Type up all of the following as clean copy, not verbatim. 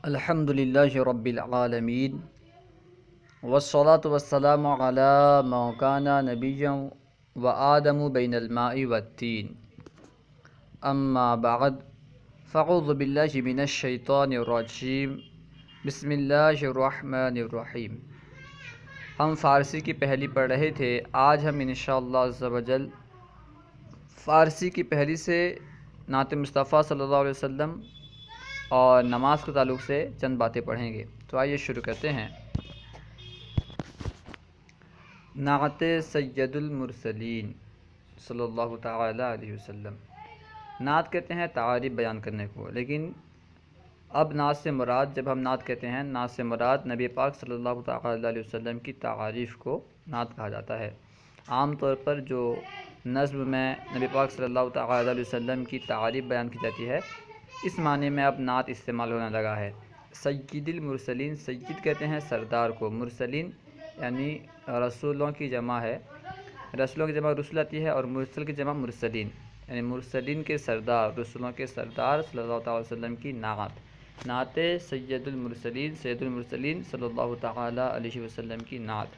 الحمد للہ رب العالمین والصلاة والسلام علی من کان نبیا وآدم بین الماء والتین اما بعد فاعوذ باللہ من الشیطان الرجیم بسم اللہ الرحمن الرحیم۔ ہم فارسی کی پہلی پڑھ رہے تھے، آج ہم انشاءاللہ عز و جل فارسی کی پہلی سے نعت مصطفیٰ صلی اللہ علیہ وسلم اور نماز کے تعلق سے چند باتیں پڑھیں گے۔ تو آئیے شروع کرتے ہیں۔ نعت سید المرسلین صلی اللہ تعالی علیہ وسلم۔ نعت کہتے ہیں تعریف بیان کرنے کو، لیکن اب نعت سے مراد، جب ہم نعت کہتے ہیں، نعت سے مراد نبی پاک صلی اللہ تعالی علیہ وسلم کی تعریف کو نعت کہا جاتا ہے۔ عام طور پر جو نظم میں نبی پاک صلی اللہ تعالی علیہ وسلم کی تعریف بیان کی جاتی ہے، اس معنی میں اب نعت استعمال ہونے لگا ہے۔ سید المرسلین، سید کہتے ہیں سردار کو، مرسلین یعنی رسولوں کی جمع ہے، رسولوں کی جمع رسل آتی ہے، اور مرسل کی جمع مرسلین یعنی مرسلین کے سردار، رسولوں کے سردار صلی اللہ تعالی وسلم کی نعت، نعت سید المرسلین، سید المرسلین صلی اللہ تعالی علیہ وسلم کی نعت۔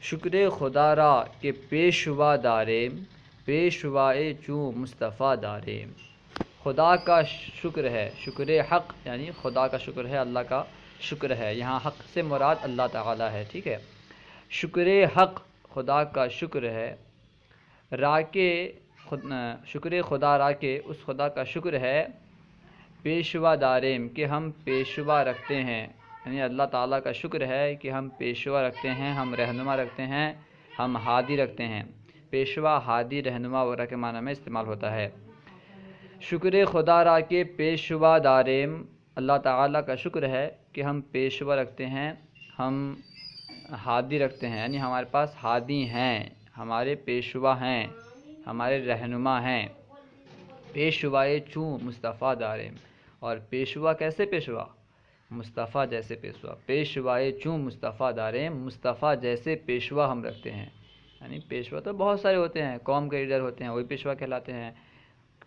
شکر خدا را کہ پیشوا داریم، پیشوائے چوں مصطفیٰ داریم۔ خدا کا شکر ہے، شکر حق یعنی خدا کا شکر ہے، اللہ کا شکر ہے، یہاں حق سے مراد اللہ تعالی ہے، ٹھیک ہے۔ شکر حق، خدا کا شکر ہے، شکر خدا را کے، اس خدا کا شکر ہے، پیشوا داریم کہ ہم پیشوا رکھتے ہیں، یعنی اللہ تعالیٰ کا شکر ہے کہ ہم پیشوا رکھتے ہیں، ہم رہنما رکھتے ہیں، ہم ہادی رکھتے ہیں۔ پیشوا، ہادی، رہنما وغیرہ کے معنی میں استعمال ہوتا ہے۔ شکر خدا را کے پیشوا داریم، اللہ تعالیٰ کا شکر ہے کہ ہم پیشوا رکھتے ہیں، ہم ہادی رکھتے ہیں، یعنی ہمارے پاس ہادی ہیں، ہمارے پیشوا ہیں، ہمارے رہنما ہیں۔ پیشوائے چوں مصطفیٰ داریم، اور پیشوا کیسے پیشوا؟ مصطفیٰ جیسے پیشوا۔ پیشوائے چوں مصطفیٰ داریم، مصطفیٰ جیسے پیشوا ہم رکھتے ہیں، یعنی پیشوا تو بہت سارے ہوتے ہیں، قوم کے لیڈر ہوتے ہیں، وہی پیشوا کہلاتے ہیں۔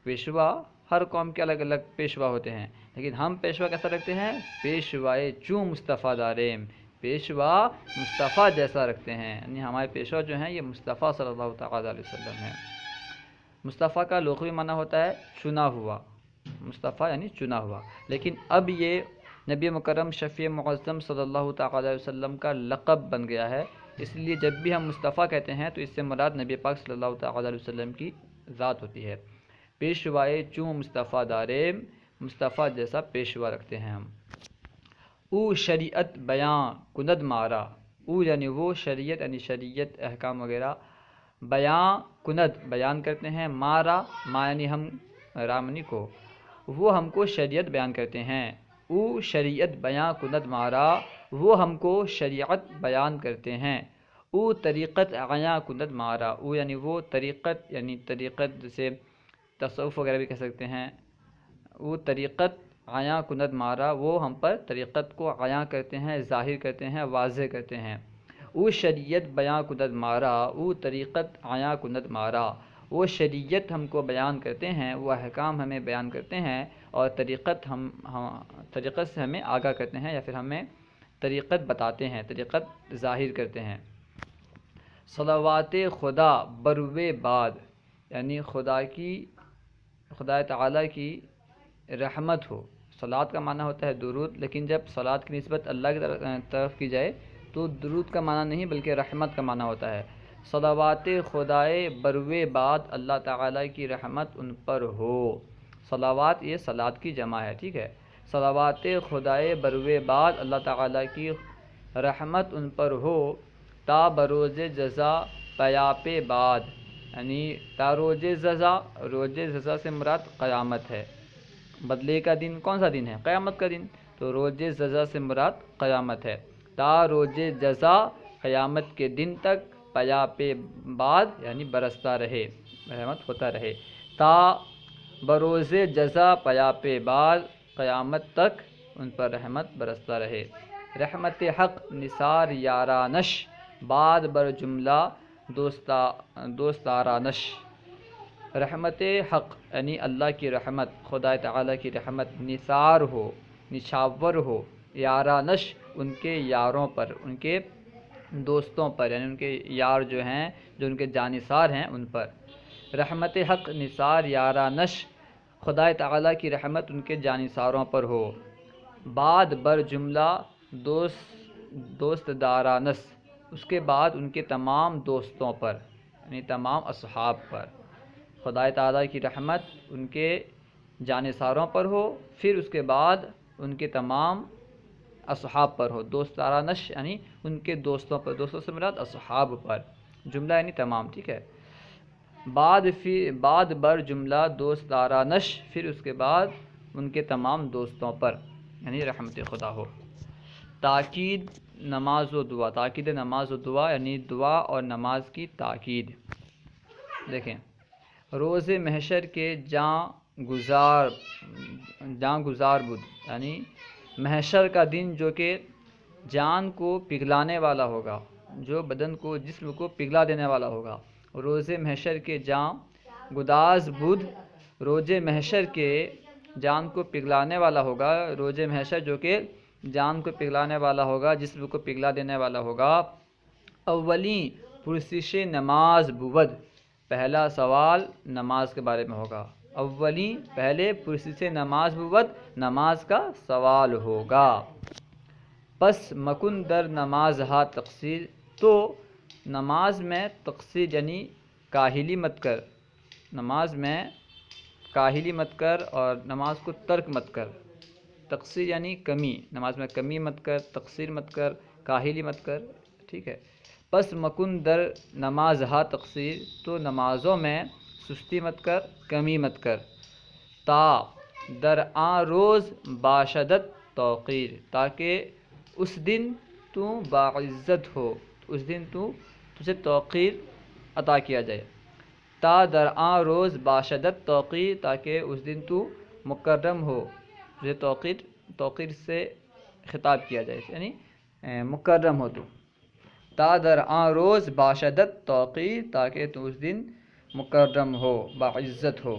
پیشوا ہر قوم کے الگ الگ پیشوا ہوتے ہیں، لیکن ہم پیشوا کیسا رکھتے ہیں؟ پیشوائے چوں مصطفیٰ داریم، پیشوا مصطفیٰ جیسا رکھتے ہیں، یعنی ہمارے پیشوا جو ہیں یہ مصطفیٰ صلی اللہ تعالی علیہ وسلم ہیں۔ مصطفیٰ کا لغوی معنی ہوتا ہے چنا ہوا، مصطفیٰ یعنی چنا ہوا، لیکن اب یہ نبی مکرم شفیع معظم صلی اللہ تعالی علیہ وسلم کا لقب بن گیا ہے، اس لیے جب بھی ہم مصطفیٰ کہتے ہیں تو اس سے مراد نبی پاک صلی اللہ تعالی علیہ وسلم کی ذات ہوتی ہے۔ پیشوائے چوں مصطفیٰ داریم، مصطفیٰ جیسا پیشوا رکھتے ہیں ہم۔ او شریعت بیاں کند مارا، او یعنی وہ، شریعت یعنی شریعت، احکام وغیرہ، بیاں کند بیان کرتے ہیں، مارا ما یعنی ہم، رامنی کو، وہ ہم کو شریعت بیان کرتے ہیں۔ او شریعت بیاں کند مارا، وہ ہم کو شریعت بیان کرتے ہیں۔ او طریقت عیاں کند مارا، او یعنی وہ، طریقت یعنی طریقت جیسے تصوف وغیرہ بھی کہہ سکتے ہیں۔ وہ طریقت عیاں کند مارا، وہ ہم پر طریقت کو عیاں کرتے ہیں، ظاہر کرتے ہیں، واضح کرتے ہیں۔ او شریعت بیاں کند مارا، او طریقت عیاں کند مارا، وہ شریعت ہم کو بیان کرتے ہیں، وہ احکام ہمیں بیان کرتے ہیں، اور طریقت طریقت سے ہمیں آگاہ کرتے ہیں، یا پھر ہمیں طریقت بتاتے ہیں، طریقت ظاہر کرتے ہیں۔ صلوات خدا بروے بعد، یعنی خدا تعالیٰ کی رحمت ہو۔ صلات کا معنی ہوتا ہے درود، لیکن جب صلات کی نسبت اللہ کی طرف کی جائے تو درود کا معنی نہیں بلکہ رحمت کا معنی ہوتا ہے۔ صلوات خدائے بروے بعد، اللہ تعالیٰ کی رحمت ان پر ہو۔ صلوات یہ صلات کی جمع ہے، ٹھیک ہے۔ صلوات خدائے بروے بعد، اللہ تعالیٰ کی رحمت ان پر ہو، تا بروز جزا پیاپ بعد، یعنی تا روز جزا، روز جزا سے مراد قیامت ہے۔ بدلے کا دن کون سا دن ہے؟ قیامت کا دن، تو روز جزا سے مراد قیامت ہے۔ تا روز جزا، قیامت کے دن تک، پیاپ بعد یعنی برستا رہے، رحمت ہوتا رہے۔ تا بروز جزا پیاپ بعد، قیامت تک ان پر رحمت برستا رہے۔ رحمت حق نثار یارانش، بعد بر جملہ دوستارانش۔ رحمت حق یعنی اللہ کی رحمت، خدا تعالیٰ کی رحمت، نثار ہو، نچھاور ہو، یارانش ان کے یاروں پر، ان کے دوستوں پر، یعنی ان کے یار جو ہیں، جو ان کے جانثار ہیں ان پر۔ رحمت حق نثار یارانش، خدا تعالیٰ کی رحمت ان کے جانثاروں پر ہو۔ بعد بر جملہ دوست دارانس، اس کے بعد ان کے تمام دوستوں پر، یعنی تمام اصحاب پر۔ خدا تعالیٰ کی رحمت ان کے جانثاروں پر ہو، پھر اس کے بعد ان کے تمام اصحاب پر ہو۔ دوست دارانش یعنی ان کے دوستوں پر، دوستوں سے مراد اصحاب پر، جملہ یعنی تمام، ٹھیک ہے۔ بعد بر جملہ دوست دارانش، پھر اس کے بعد ان کے تمام دوستوں پر، یعنی رحمت خدا ہو۔ تاکید نماز و دعا، تاکید نماز و دعا یعنی دعا اور نماز کی تاکید۔ دیکھیں، روز محشر کے جاں گزار بدھ، یعنی محشر کا دن جو کہ جان کو پگھلانے والا ہوگا، جو بدن کو، جسم کو پگھلا دینے والا ہوگا۔ روز محشر کے جاں گداز بدھ، روز محشر کے جان کو پگھلانے والا ہوگا، روز محشر جو کہ جان کو پگھلانے والا ہوگا، جسم کو پگھلا دینے والا ہوگا۔ اولین پرسش نماز بود، پہلا سوال نماز کے بارے میں ہوگا۔ اولین پہلے پرسش نماز بود، نماز کا سوال ہوگا۔ پس مکن در نماز ہا تقصیر، تو نماز میں تقصیر یعنی کاہلی مت کر، نماز میں کاہلی مت کر اور نماز کو ترک مت کر۔ تقصیر یعنی کمی، نماز میں کمی مت کر، تقصیر مت کر، کاہلی مت کر، ٹھیک ہے۔ پس مکن در نماز ہا تقصیر، تو نمازوں میں سستی مت کر، کمی مت کر۔ تا در آن روز باشدت توقیر، تاکہ اس دن تو باعزت ہو، اس دن تجھے توقیر عطا کیا جائے۔ تا در آن روز باشدت توقیر، تاکہ اس دن تو مکرم ہو، تجھے توقیر سے خطاب کیا جائے، یعنی مکرم ہو تو۔ تا در آن روز باشدت توقیر، تاکہ تو اس دن مکرم ہو، باعزت ہو۔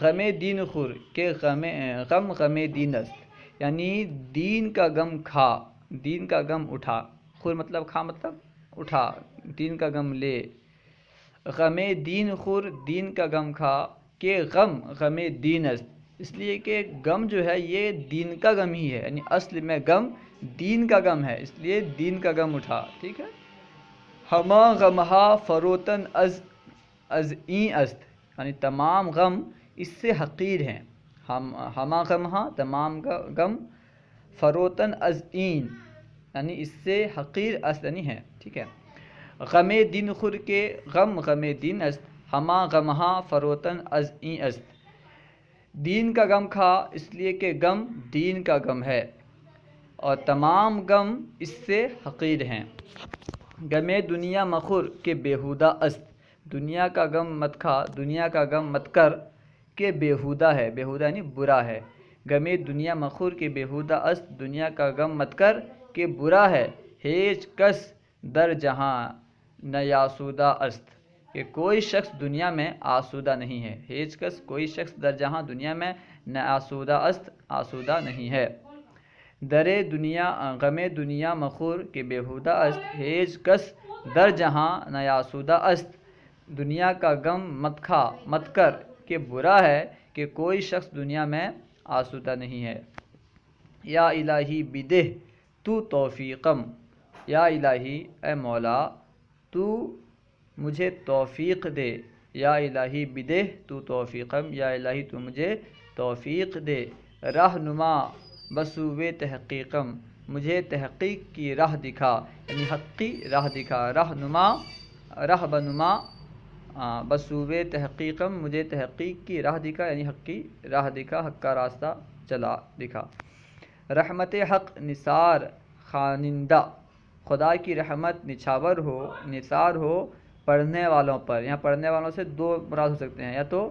غم دین خور، کہ غم دین است، یعنی دین کا غم کھا، دین کا غم اٹھا، خور مطلب کھا مطلب اٹھا، دین کا غم لے۔ غم دین خور، دین کا غم کھا، کہ غم دین است، اس لیے کہ غم جو ہے یہ دین کا غم ہی ہے، یعنی اصل میں غم دین کا غم ہے، اس لیے دین کا غم اٹھا، ٹھیک ہے۔ ہما غمہا فروتن از این است، یعنی تمام غم اس سے حقیر ہیں۔ ہما غمہا تمام غم، فروتن از این یعنی اس سے حقیر است یعنی ہے، ٹھیک ہے۔ غم دین خور کے غم دین است، ہما غمہا فروتن از این است، دین کا غم کھا، اس لیے کہ غم دین کا غم ہے اور تمام غم اس سے حقیر ہیں۔ غم دنیا مخور کہ بیہودہ است، دنیا کا غم مت کھا، دنیا کا غم مت کر، کہ بیہودہ ہے، بیہودہ یعنی برا ہے۔ غم دنیا مخور کہ بیہودہ است، دنیا کا غم مت کر کہ برا ہے۔ ہیچ کس در جہاں نیاسودہ است، کہ کوئی شخص دنیا میں آسودہ نہیں ہے۔ ہیچ کس کوئی شخص در جہاں دنیا میں نیاسودہ است، آسودہ نہیں ہے۔ در دنیا غم دنیا مخور کہ بیہودہ است، ہیچ کس در جہاں نیاسودہ است، دنیا کا غم مت کھا مت کر کہ برا ہے کہ کوئی شخص دنیا میں آسودہ نہیں ہے۔ یا الہی بدہ تو توفیقم، یا الہی اے مولا تو مجھے توفیق دے۔ یا الہی بدہ تو توفیقم، یا الہی تو مجھے توفیق دے۔ رہنما بسوِ تحقیقم، مجھے تحقیق کی راہ دکھا، یعنی حق کی راہ دکھا۔ رہنما بسوِ تحقیقم، مجھے تحقیق کی راہ دکھا، یعنی حق کی راہ دکھا، حق کا راستہ چلا دکھا۔ رحمت حق نثار خوانندہ، خدا کی رحمت نچھاور ہو، نثار ہو پڑھنے والوں پر۔ یہاں پڑھنے والوں سے دو مراد ہو سکتے ہیں، یا تو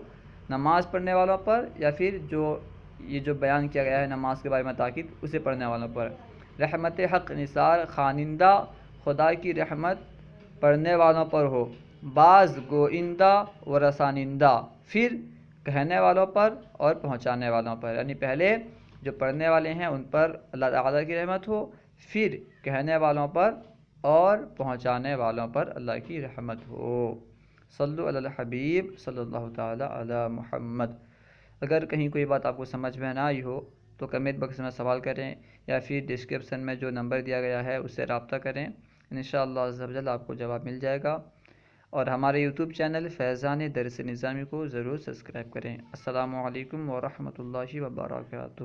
نماز پڑھنے والوں پر، یا پھر یہ جو بیان کیا گیا ہے نماز کے بارے میں تاکید، اسے پڑھنے والوں پر۔ رحمت حق نثار خوانندہ، خدا کی رحمت پڑھنے والوں پر ہو۔ بعض گوئندہ و رسانندہ، پھر کہنے والوں پر اور پہنچانے والوں پر، یعنی پہلے جو پڑھنے والے ہیں ان پر اللہ تعالیٰ کی رحمت ہو، پھر کہنے والوں پر اور پہنچانے والوں پر اللہ کی رحمت ہو۔ صلو علی الحبیب صلی اللہ تعالیٰ علی محمد۔ اگر کہیں کوئی بات آپ کو سمجھ میں نہ آئی ہو تو کمنٹ باکس میں سوال کریں یا پھر ڈسکرپشن میں جو نمبر دیا گیا ہے اس سے رابطہ کریں، انشاءاللہ عز و جل آپ کو جواب مل جائے گا۔ اور ہمارے یوٹیوب چینل فیضان درس نظامی کو ضرور سبسکرائب کریں۔ السلام علیکم ورحمۃ اللہ وبرکاتہ۔